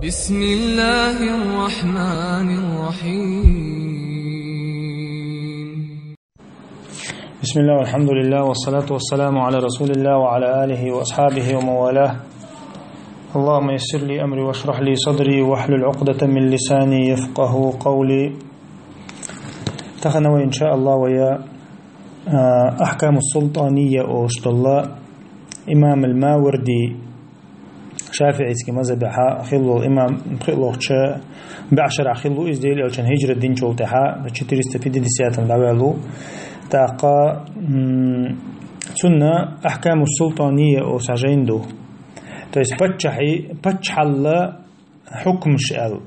بسم الله الرحمن الرحيم. بسم الله والحمد لله والصلاة والسلام على رسول الله وعلى آله وأصحابه وموالاه. اللهم يسر لي أمري واشرح لي صدري واحلل عقدة من لساني يفقه قولي. تخنوا إن شاء الله ويا أحكام السلطانية أوشت الله إمام الماوردي شافعي مذهبها خلو الإمام خلو بعشر خلو إزديل أو كان هجرة الدين شولتها بتشتري استفيد دسيات العوالو تاقا سنة أحكام السلطانية أو سجين دو تيس بتشحل حكمش ال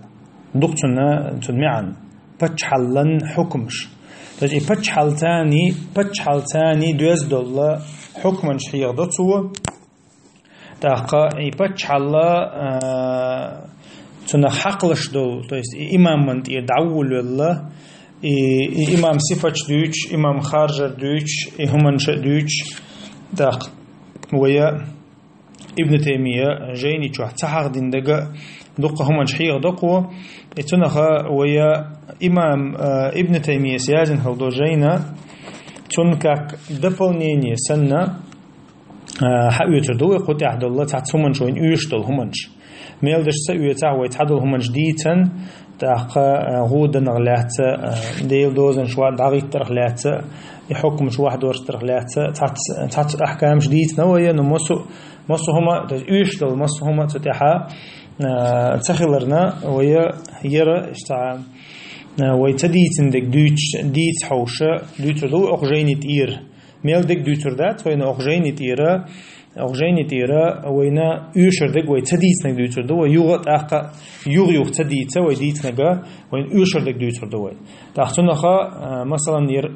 دكتنا تنمعن بتشحلن حكمش تيس بتشحل تاني دوز دول حكمش هي ضتسو تاقا بتشحل تنا حقلش دول تيس إمام من يدعول الله إمام صفة دوش إمام خارج دوش همنش دوش داق ويا ابن تيمية جيني شو تحق دين دقة دقة همنش حيق دقوة تنخا ويا إمام ابن تيمية سيازن هلدو جينا تنكاك دفلنيني سنة حقيقة دوي قطع عبد الله تعت همنش وين يشتل همنش ميلدش سأوية تعوي تعدل همنش ديتن تاق غود نغلات ديل دوزن شوار دقيق ترغلات يحكم شو واحد ورش ترغلات تعت أحكام جديد نوعية نمسو هما يشتل مسو هما تتحا تخلرنا ويا يرى اشتع ويتديتن دك ديت حوشة ديتر دو أخجيني تير ميل دك ديتر دات وين أخجيني تيرا وينا يشردك ويتديتنك ديتر دو ويوغت أحقا يوغ تديتا ويديتنك وين يشردك ديتر دو تاختنخا مثلا ير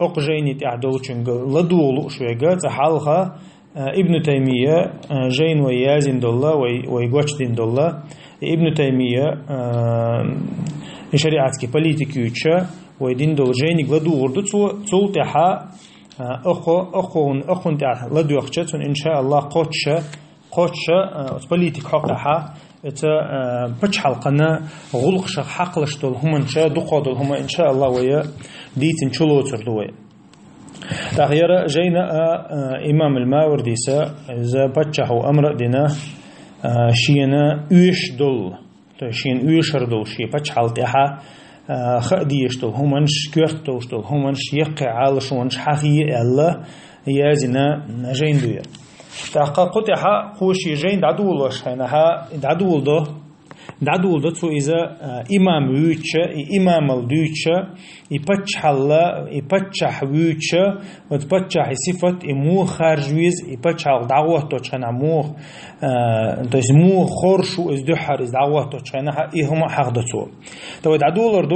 أقجيني تعدلچنگ لدولو شوية تحالخا ابن تيمية جين ويازن دولا ويقوش دين دولا ابن تيمية شريعتك بوليتيكيوتشا ويدين دول جيني لدولو تول تحا أخون تاع لدوخشة إن شاء الله قوتش بوليتيك حقها بتش حلقنا غلقش حقلش دول هم نشا دقادل هم إن شاء الله ويا ديتن شلوتر دوي تغير جينا إمام الماوردي سا إذا بتشحوا أمر دينا شينا يش دول شين يشر دول شي بتش حلتها خديش دول هم نش كرتوش دول هم نش يقع على شو نش حقيقي الله يازنا جين دويا تاقا قطعها خوشي جين دعدولش هناها دعدول ده تو إذا إمام ويتشا إمام الدوتشا يبتشح ويتشا وتبتشح صفة مو خارجويز يبتشح دعوة توشنا مو تيس مو خورشو إز دحر إز دعوة توشنا إهما حق دتو تو دعدول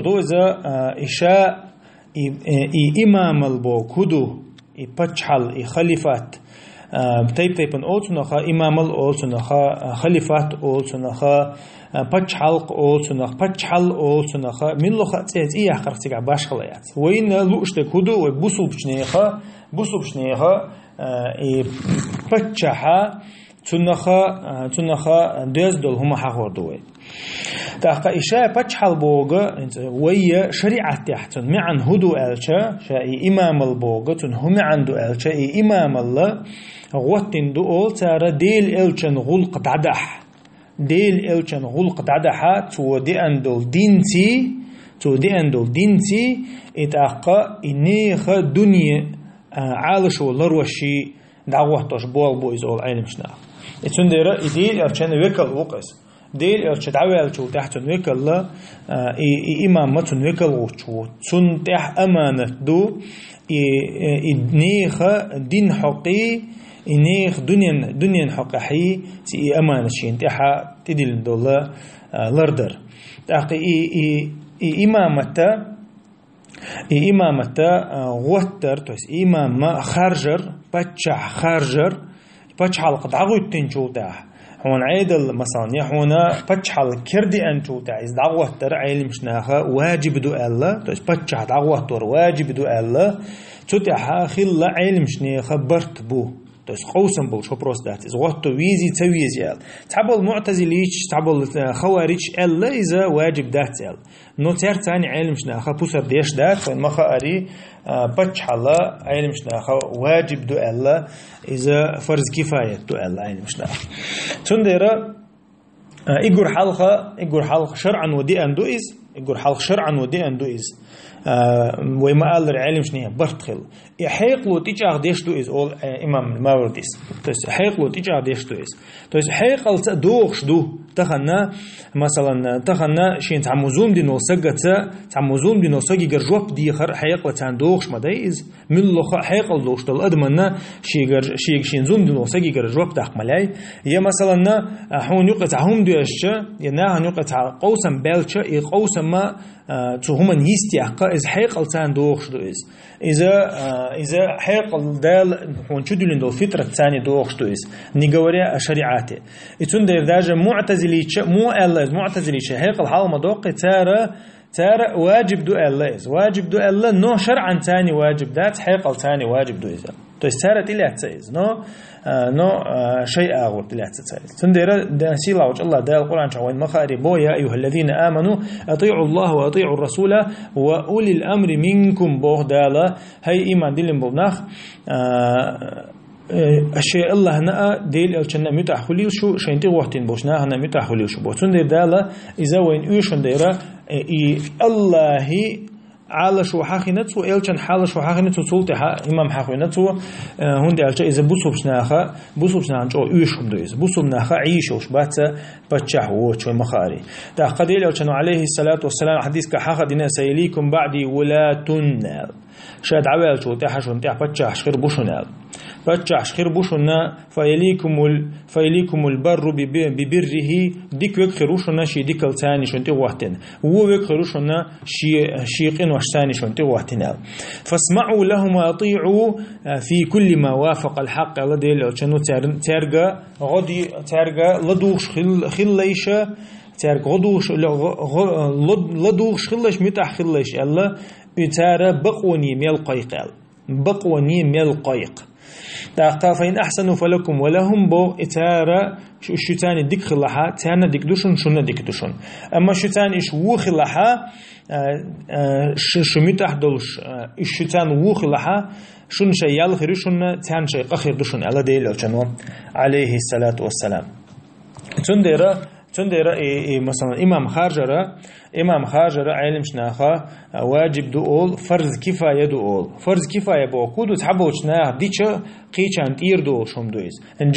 دو إذا إشاء إمام البو كدو يبتشحل خليفات تيبن أولسنخا إمام الأولسنخا خليفات أولسنخا بتشحلق أولسنخا من لخا تيت إيه خرجتك باش خليات وين لوشتك هدو وبوسل بشنيخا بتشحا تنخا دز دول هما حقور دوي تاقا إشاء بتشحل بوغا ويا شريعة تحتن معن هدو ألشا شاء إمام البوغا هم عنده ألشا إمام الله غوتين دو أول تارا ديل ألشان غلق دعدح تو دي أندول دينتي إتاقا إنيخ دنيا عالش والروشي دعوة تشبوال بويز أول عالم شنا إتسنديرا إديل ألشان ويكال وقس ديل أرشدعوي ألشو تحت ويكال لا إمامة ويكال وشو تون تح أمانة دو إنيخ دين حقي إنيخ دنيا حقي سي أمانة شين تحا تدل دولا لردر تحقي إمامة غوتر توس إمامة خارجر بتش حلقة دعوة تنشو تح هون عيدل مثلا يحونا بتشحل كردي أنتو تعيز دعوة تر عيل مشناها واجب دو الله توش بتشح دعوة تر واجب دو الله تتحا خلا عيل مشناها برت بو то есть قوسم بول شو بروس دات إز غطو ويزي تويزي أل تعبل معتزليش تعبل خوارج ألا إذا واجب دات أل نو تير تاني علم شناخا بوسر ديش دات وإن مخاري بتش حلا علم شناخا واجب دو ألا إذا فرض كفاية دو ألا علم شناخا تنديرا إيجور حلقة شرعا ودي أندو إز إيجور حلقة شرعا ودي أندو إز وما قال العلم شنيه برتخل يحيقلو تيجا ديش دو إز أول إمام الماورديس تس حيقلو تيجا ديش دو إز تس حيقل دوخش دو تخنا مثلا تخنا شين تعمزوم دي نوسجة تعمزوم دي نوسجي جرجوب دي خر حيقل تان دوخش ما دايز من لخ حيقل دوخش دل أدمنا شي شين زوم دي نوسجي جرجوب داخ ملاي يا مثلا حون يقطع هم دوشة يناه يقطع قوسم بلشة يقوسم ما تهمن يستيقظ إذا حيقل تان دوخش دو إز إذا حيقل دال هون شو دلين دو فترة ثانية دوخش دو إز نيجوريا شريعته يتون ده درجة معتزليش مو الله معتزليش حيقل حال مدوق تارة واجب دو الله إز واجب دو الله نو شرعا ثاني واجب دات حيقل ثاني واجب دو إز تو تارة تلات تيز نو شيء آخر تلات تيز تندير دانسيلا وجه الله دال القرآن شوين مخاري بو يا أيها الذين آمنوا أطيعوا الله وأطيعوا الرسول وأولي الأمر منكم بوه دالا هاي إيمان دلين بوناخ الشيء الله هنا ديل الجنة متأهلي شو شينتي وقتين بوشنا هنا متأهلي شو بوتون دير دالا إذا وين يوشون ديرا الله على شو حاخنته إلشان حال شو حاخنته سلطة إمام حاخنته هندي ألشان إذا بوسوبشنا عن جو يوشهم دويز بوسوبناخا عيشوش باتا بتشح وشو مخاري ده قديل ألشان عليه الصلاة والسلام حديث كحاخ دينا سيليكم بعدي ولا تنال شاد عوال شو تحشون تح بتشح خير بوشنال بتشح خير بوشنا فيليكم البر ببره ديك وكخروشنا شي ديك الثاني شو انت وقتنا وكخروشنا شيقين وحساني شو انت وقتنا فاسمعوا لهم واطيعوا في كل ما وافق الحق الله ديل شنو ترجع غدي ترجع لدوش خليشه ترجع غدوش لدوش خليش متاح خليش الله يتارى بقوني ميل قيقال بقوني ميل قيق داقا فإن أحسنوا فلكم ولهم بو إتارة الشتاني ديك خلحا تانا ديك دوشن شنا ديك دوشن أما الشتاني إش وو خلحا شميت أحدلش الشتان وو خلحا شن شيال خيرشن تان شي قخير دوشن على ديل عليه الصلاة والسلام تنديرا مثلا إمام خارجرة علم شناخا واجب دول فرض كفاية دول فرض كفاية بوكود تحبوا شناه ديشة قيشان تير دول شوم دويز إن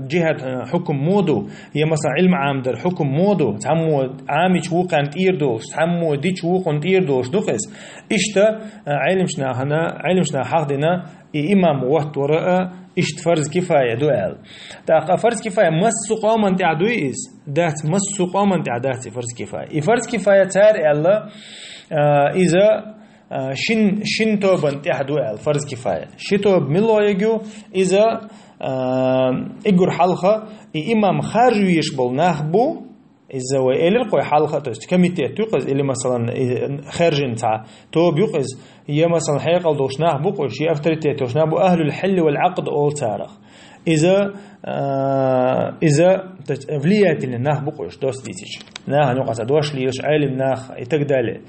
جهة حكم مودو يا مثلا علم عام در حكم مودو تحمو عامي شوقان تير دول تحمو ديش وقن تير دول دوخس إشتا علم شناخا دينا إمام وقت وراء إشت فرض كفاية دوال تاقا فرض كفاية مس قامن تعدويز دات مس قامن تعدات فرض كفاية فرض كفاية تار الله إذا شن توبن تعدوال فرض كفاية شتوب ملو يجو إذا إجر حلقة إمام خارجيش بالنخبو إذا وإلى القوي حلقة تست كميتة توقز اللي مثلا خارجين تاع تو بيقز هي مثلا حيقل دوشناه بقول شيء أفترتي دوشناه بو أهل الحل والعقد أول تاريخ إذا فليات اللي ناه بقولش دوس ديتش ناه نقطة دوش ليش عالم ناه يتقدله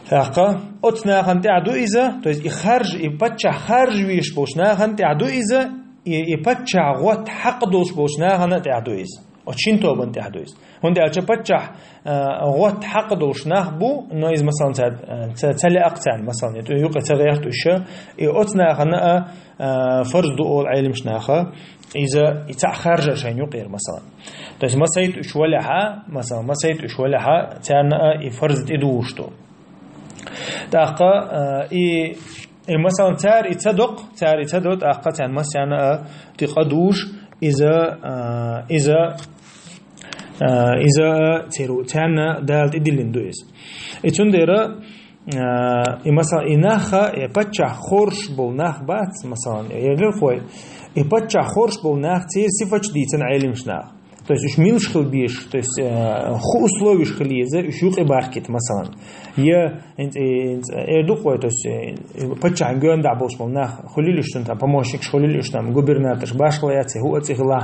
فقا أتنا خن تعدو إذا تويز يخرج يبتش خرج ويش بوشناه خن تعدو إذا يبتش غوت حق دوش بوشناه خن تعدو إذا أتشين توبن تعدو إذا هندي أشبتش غوت حق دوش نخبو نويز مثلا تلي أقتان مثلا يوقع تغيرت الشيء أتنا خنا فرض أول علم شناخه إذا يتأخر شيء يقير مثلا بس ما سيد إشولها مثلا ما سيد إشولها تانا فرض إدوشتو تاقا مثلا تار يتصدق أقتان مثلا تقدوش إذا تيرو تانا دالت إدلين دويز إتونديرا مثلا إناخا يبتشع خورش بالناخ بات مثلا يقول خوي يبتشع خورش بالناخ تير صفة جديدة علم شناخ то есть уж милш хилбиш, то есть ху условиш хилиза, уж юк и баркет, масалан. Я духой, то есть почти гонда болшпал на хулилиш там помощник хулилиш там губернатор башлаяцы хуацихла.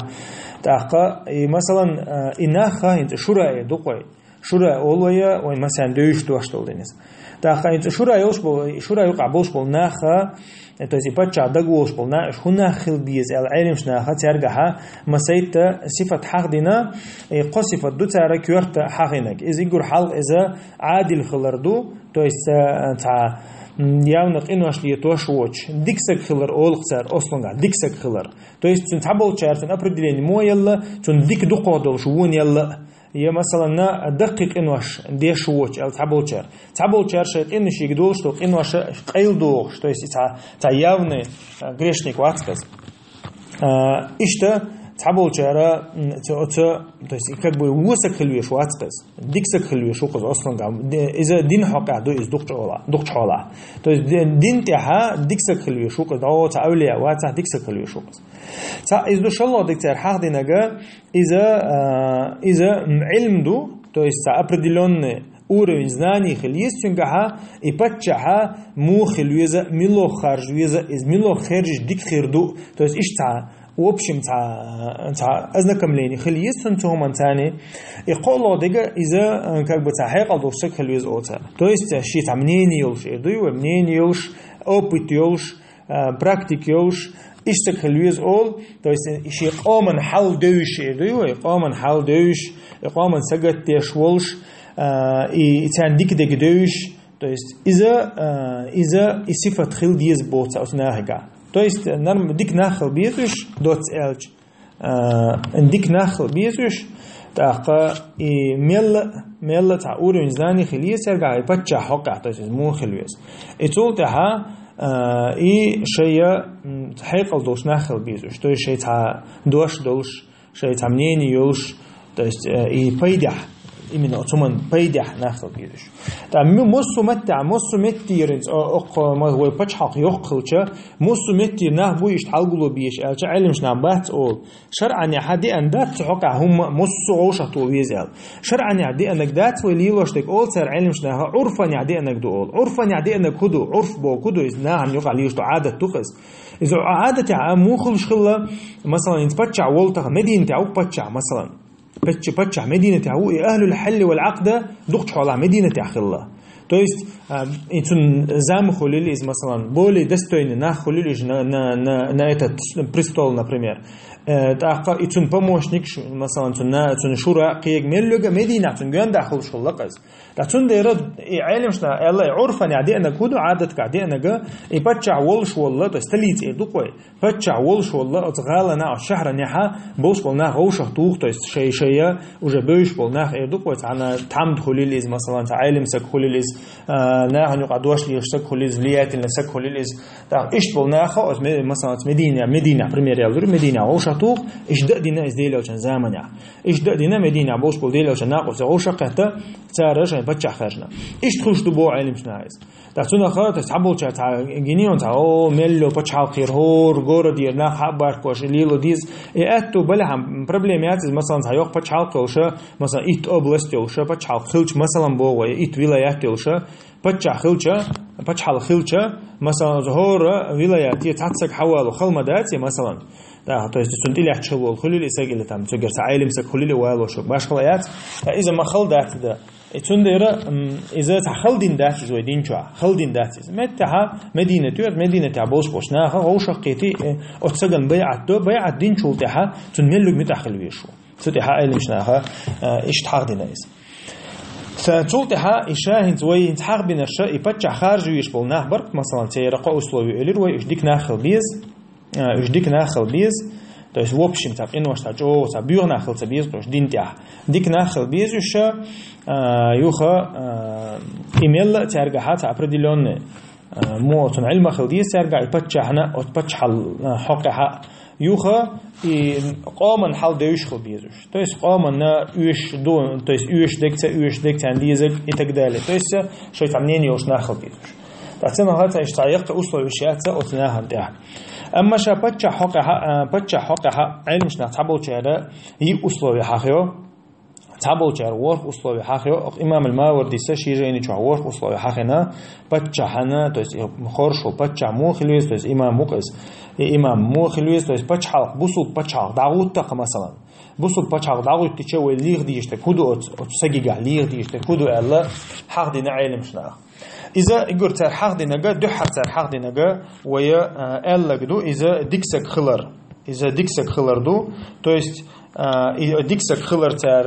Так и масалан инаха шура духой. Шура олоя, ой масалан дөйш дуаштол денес. Так шура юк болшпал наха. То есть и подча дагуш полна шхуна хилбиз ал алим шнаха тяргаха масайта сифат хагдина قصفت دو تارا كورت حقينك إذا يقول حال إذا عادل خلردو то есть تا явно إنوش ليتوش ووش ديكسك خلر أول خسر أصلاً ديكسك خلر то есть تون تحبول شارتن أبردلين مو يلا تون ديك دو قادل شوون يلا يا مثلا دقيق إنوش ديش ووش أو تحبولشر تحبولشر شيء إنش يقدول شتو إنوش قيل دوغ то есть تا явный грешник вацказ إشتا تحبولشر то есть как бы وسك خلويش вацказ диксак خلويش وقز أصلا إذا دين حقا دو إز دقش حالا то есть دين تها دиксак خلويش وقز أو تعوليا واتح دиксак خلويش وقز تا إز دوش الله دكتور حق دينجا إذا علم دو то есть определенный уровень знаний хильес чунгаха и подчаха му хильеза мило харжвеза из мило херж дик хирду то есть ишта в общем та ознакомление хильес цунтумантани и коло дега из как бы та хайкал дошек хильез ота то есть ши там мнение юлш идуй мнение юлш опыт юлш практик юлш إشتك خلويز أول то есть شيء قامن حال دوش إدوي قامن حال دوش قامن سجد تشولش إتان ديك دوش то есть إذا صفة خل ديز بوت أو ناهجا то есть نرم ديك ناخل بيتوش دوت إلج ديك ناخل بيتوش تاقا ميل تاع أورين زاني خليس يرجع يبتشع حقه то есть مو خلويز إتول تها и шея хайкал долш нахал бизу, что шея та дош долш, шея та мнение юлш, то есть и пойдя, именно отсуман пойдя нахал бизу. Там муссу меттиринс, мой пачхак йохкылча, муссу меттир нах буиш талгулу биш, алча алимш нам бат ол. Шар'ани хади андат цухака хум муссу ошату визел. Шар'ани хади анак дат вилилоштек ол цар алимш наха урфани хади анак ду ол. Урфани хади анак худу, урф бо худу из нахам юqa лишту عادة تخز. إذا عادة مو خلش خلا مثلا يتبتشع والتها مدينة أو بتشع مثلا بتشع مدينة أو أهل الحل والعقد دقت حوالها مدينة خلا то есть интун зам хулили из مثلا более достойный на хулили на этот престол например так интун помощник مثلا интун шура قيق ملوجا مدينة интун جان داخل شغل قز لاتون ديرد علم شنا الله عرفا يعني أنا كودو عادتك عادي أنا جا يبتشع والش والله تستليت إدوقي بتشع والش والله أتغالنا على الشهر نحا بوش بالنا غوش طوق تست شيء وجا بوش بالنا إدوقي أنا تعمد خليليز مثلا تعلم سك خليليز نحن يقعدوش ليشتك خليليز ليات لنسك خليليز تا إيش بالنا خا مثلا مدينة بريمير يالدور مدينة غوش طوق إيش دقدينا إزديله وشان زمانه إيش دقدينا مدينة بوش بالديله وشان ناقص غوش قهته تارج بتشع خرجنا إيش تخش تبوع علم شنايز تحتنا خاطر تحبول شات جنيون تاو ملو بتشع خير هور غور دير نا خبر كوش ليلو ديز إتو بلهم بربلمات مثلا تايوق بتشع كوشة مثلا إت أبلست يوشة بتشع خلش مثلا بوه إت ولايات يوشة بتشع خلشة بتشع خلشة مثلا ظهور ولايات يتحسك حوالو خلمدات مثلا то есть сунтили ахчевол хулили сагили там цогер саилим сак хулили вайлошок башхлаят иза махал датда итундера иза тахалдин дат жой динча халдин дат меттаха медина туер медина та бош бошна ха ошакити отсаган байат до байат динчул таха тунмелуг митахлвишу сутиха аилим шнаха иш тагдинайс فتولتها إشاهن زوي انتحق بين الشيء يفتح خارج ويشبل نهبر مثلا تيرقى أسلوبي إلير ويشديك ناخل بيز то есть в общем так инваш та жо та бюр нахал та бейз то есть динтя дик нахал бейз еще юха имел тяргахат определенный муатун ильма халдис тярга ипатчахна отпачхал хакаха юха и قامن حال دوش خو بيزوش то есть قامن на уш до то есть уш декца андизек и так далее то есть что там мнение уж нахал бейзуш так цена хата иштаякта условия шиатса от нахал да أما شا بتشا حق علم شنا تعبوا شعر أسلوب حقيقة تعبوا شعر ورق أسلوب حقيقة إمام الماوردي سشيجيني شو ورق أسلوب حقنا بتشا حنا تويس خورشو بتشا مو خلويس تويس إمام مو خلويس تويس بتشا حق بوصل بتشا حق دعوت تق مثلا بوصل بتشا حق دعوت تشوي ليغ ديش تكودو تسجع ليغ ديش تكودو الله حق دينا علم شنا إذا يقول تار حق دينجا دو حق تار حق دينجا ويا ألقدو إذا ديكسك خلر دو تويست ديكسك خلر تار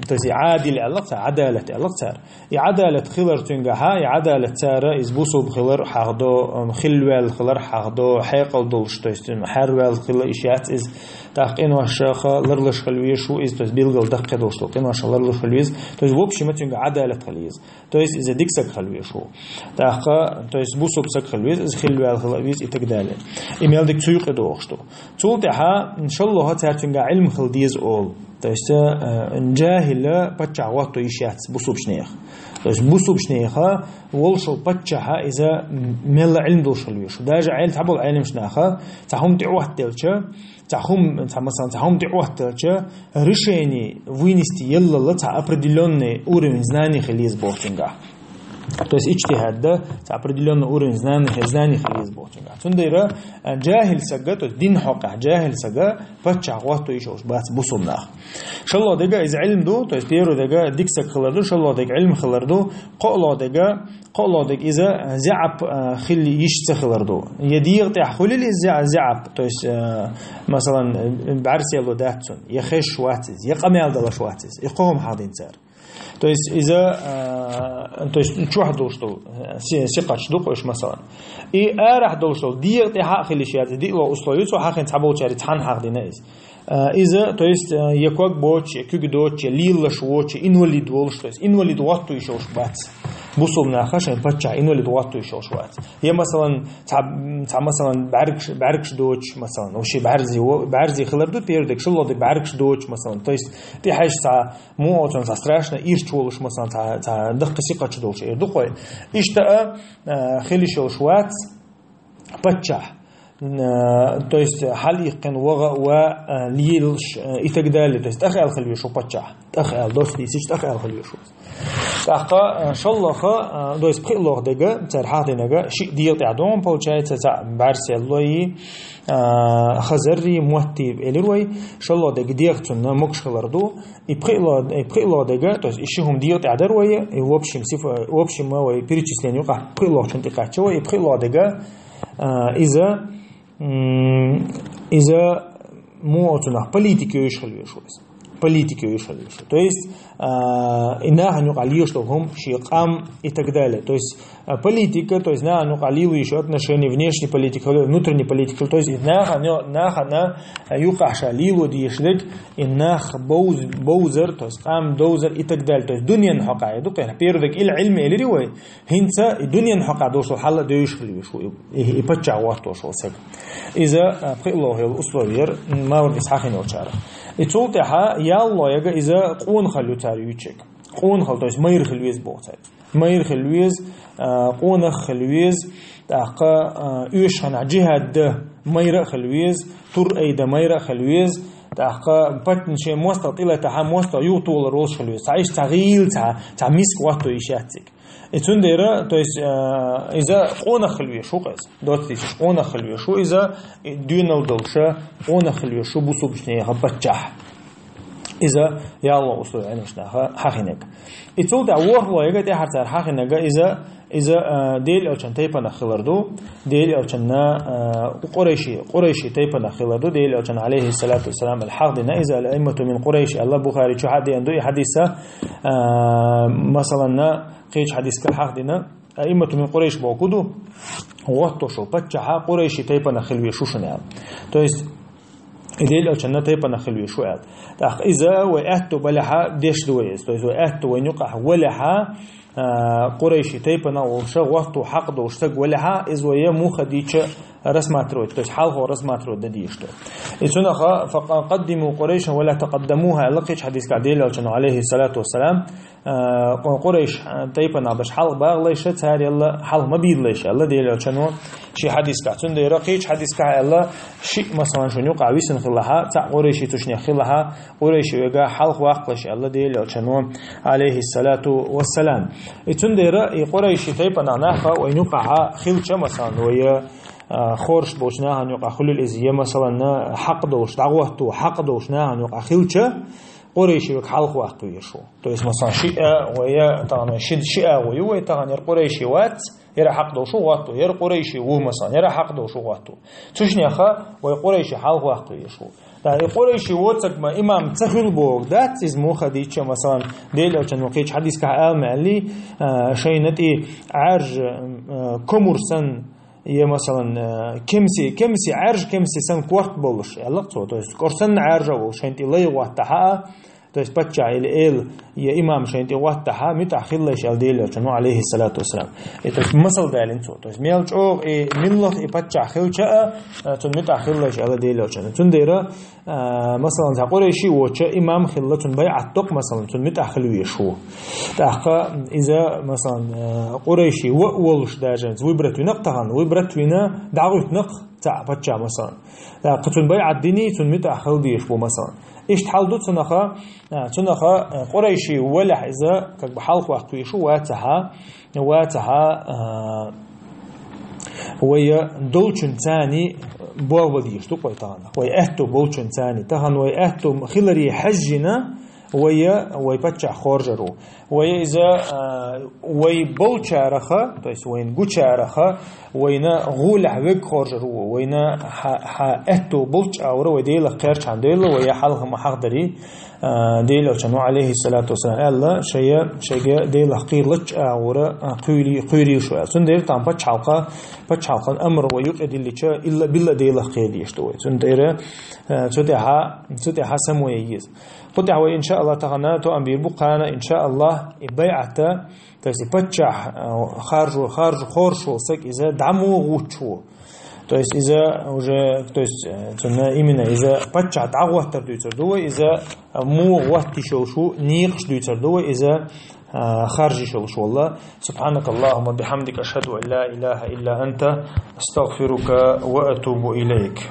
تويست عادل الله تار عدالة الله تار عدالة خلر تنجها عدالة تار إزبوسو بخلر حق دو خلوال خلر حق دو حيقل دولش تويست حروال خلر إشيات إز تاقين واشخا لرلش خلويشو إز تويست بيلقل دقة دوش تاقين واشخا لرلش خلويز تويست وبش ما تنجا عدالة خلويز تويست إذا ديكسك خلويشو تاقا تويست بوسو بسك خلويز إز خلوال خلويز إتقدالي إميال ديك سيوق دوشتو تولتها إن شاء الله تار تنجا علم خلديز أول تويست جاهلة بتشع واتو إشيات بوسو بشنيخ تويست بوسو بشنيخا والشو بتشعها إذا ميل علم دوش خلويشو داجع علم تعبوا علم شناخا تحوم تعوه تلشا تحوم تعوه تلشا решение вынести يلا لتا определенный уровень знаний خليز بوتинга. То есть ичтихад, да, определенный уровень знаний خليز بوتинга. Тундира جاهل сага, то есть дин хока, جاهل сага, пачагвато ишош, бац бусумнах. Шалла дега из علم то есть первый дега диксак хларду, шалла дега علم хларду, قلا дег إذا زعب خلي يشتخ خلردو يدير تحولي زعب то есть مثلا بعرسي الله داتون يخش واتز يقمل دلش واتز يقوم حاضين سار то есть то есть شو واحد دوشتو سقطش دوقش مثلا راح دوشتو دير تحق خلي شيء دي لو أصليت وحق نتحبوا شاري تحن حق دينايز إذا то есть يكوك بوتش يكوك دوتش ليلش ووتش إنوليد وولش то есть إنوليد واتو يشوش بات بوصل ناخش بتشع إنوليد واتو يشوش وات هي مثلا تع مثلا بعركش دوتش مثلا أو شيء بعرزي خلردو بيردك شو الله بعركش دوتش مثلا то есть ты حاجة تع مو أصلا страшно إيش وولش مثلا تع دقة ثقة دوتش دقة إيش تأ خلي شوش وات بتشع то есть حليقن وغا وليلش إتقدالي то есть أخيال خلويشو بتشع أخيال دوست ديسيش أخيال خلويشو تحقا إن شاء الله то есть بخيلوغ دقا ترحاق دينغا شيء ديال تعدون получается بعرسي الله خزري موتيب إليروي إن شاء الله دق ديغتون مكش خلردو بخيلوغ دقا то есть إشيهم ديال تعدروي в общем ما перечислению بخيلوغ شنتقاتشو بخيلوغ دقا إذا مو أتناه политики يشخلوش то есть إنها نقاليش لهم شيقام и так далее то есть политика то есть на нуқалилу еще отношения внешней политики внутренней политики то есть إنها на юқаша лилу дишдек إنها боузер то есть قام доузер и так далее то есть دنيا نحقا يدوك يعني بيردك إلى علم إلى رواية هنسا دنيا نحقا دوشل حلا دويشخلوش يبتشع وقت وشل سك إذا بقي الله الأسلوبير ما ورد إسحاقين وشارة يتولتها يالله يجا إذا قون خلو تاريوتشك قون خل تو есть مير خلويز بوتاي مير خلويز قون خلويز تاقا يوش هنا جهاد مير خلويز تور ايدا مير خلويز تاقا باتن شي مستطيله تاع مست يوطول روش خلويز تعيش تغيل تاع مسك واتو يشاتك اتونديرا то есть إذا قون خلوي شو قيس دوتي قون خلوي شو إذا دينال دلشة قون خلوي شو بوسوبشني هبتشح إذا يا الله أصل عنشنا حقنك يتولد عوار الله يجد يحتار حقنك إذا ديل أو كان تيبنا خلردو ديل أو كان قريشي تيبنا خلردو ديل أو كان عليه الصلاة والسلام الحقنا إذا الأئمة من قريش الله بخاري شو حد عنده حديثة مثلا قيش حديث كحقنا أئمة من قريش بوجودو وقتشوا بتشها قريشي تيبنا خلوي شو شنيان تو есть إديل أو كنا تيبنا خلوي شو قال إذا وقعت بلها ديش دويس تو إذا وقعت ونقع ولها قريشي تيبنا وشغ وقت وحقد وشتق ولها إذ ويا مو خديتش رسمات روت تيس حلق ورسمات روت دديشتو إتناخا فقدموا قريشا ولا تقدموها لقيش حديث كعديل عليه الصلاة والسلام قريش تيبنا باش حلق باغ ليش تهار يلا حلق ما بيد ليش الله ديل علشانه شي حديث كعتون دي رقيش حديث كع الله شيء مثلا شنو يقع ويسن خلها تاع قريشي تشني خلها قريشي يقع حلق واقلش الله ديل علشانه عليه الصلاة والسلام إتون دي رأي قريشي تيبنا ناخا وينقع خلش مثلا ويا خورش بوشناها نقع خل الإزية مثلا حق دوش دعوته حق دوشناها نقع خلش قريشي وك حلق واقوي شو تو اسمه مثلا شيء ويا طبعا شيء ويا طبعا قريشي وات يرى حق دوشو واتو يرى قريشي و مثلا يرى حق دوشو واتو تشني أخا وقريشي حلق واقوي شو دا قريشي واتك ما إمام تخل بوق دات اسمه خديتش مثلا ديل أو تنوقيش حديث كعام علي شيء نتي عرج كمرسن يا مثلا كمسي عرج كمسي سن كورت بولش يلا تو است كورسن عرج وش انت لا يواتها تو است بتشع ال يا امام شنت واتها متاخر ليش الديل كانوا عليه الصلاه والسلام تو مثل دالين تو است ميلچو ملخ بتشع خلچا تو متاخر ليش الديل كانوا تنديرا مثلا قريشي وچ امام خلتون بيعتق مثلا تو متاخر ويشو تاخا اذا مثلا قريشي ولش داجن ويبرت نقطهن ويبرت وينا دعوت نق تاع بتشع مثلا قتل بيع الديني تو متاخر ديش بو مثلا إيش تحلدو تنخا قريشي ولا إذا كبحلق وقت يشو واتها ويا دولشن تاني بوابديش تو قوي ويا أهتو بولشن تاني تهان ويا أهتو خلري حجنا ويا بتشع خورجرو ويا إذا ويا بولشارخا تيس وين جوشارخا وينا غولح ويك خورجرو وينا أهتو بولش أورو ويديل خيرش عن ديل ويا حلهم محضري ديل وشنو عليه الصلاة والسلام الله شيء ديل قيلش أورا قيري شو سندير تام بتشعلقة أمر ويقعد اللي إلا بالله ديل قيدي يشتوي سندير تدها سمويز قد إن شاء الله تغنى تو أمبير بقانا إن شاء الله بيعته تيسي بتشح خارج خورشو سك إذا دعمو غوتشو تيس إذا وجه تيس تنا إيمنا إذا بتشح دعوة تردو إذا مو وقت شو نيقش تردو إذا خارج شو والله سبحانك اللهم بحمدك أشهد أن لا إله إلا أنت أستغفرك وأتوب إليك.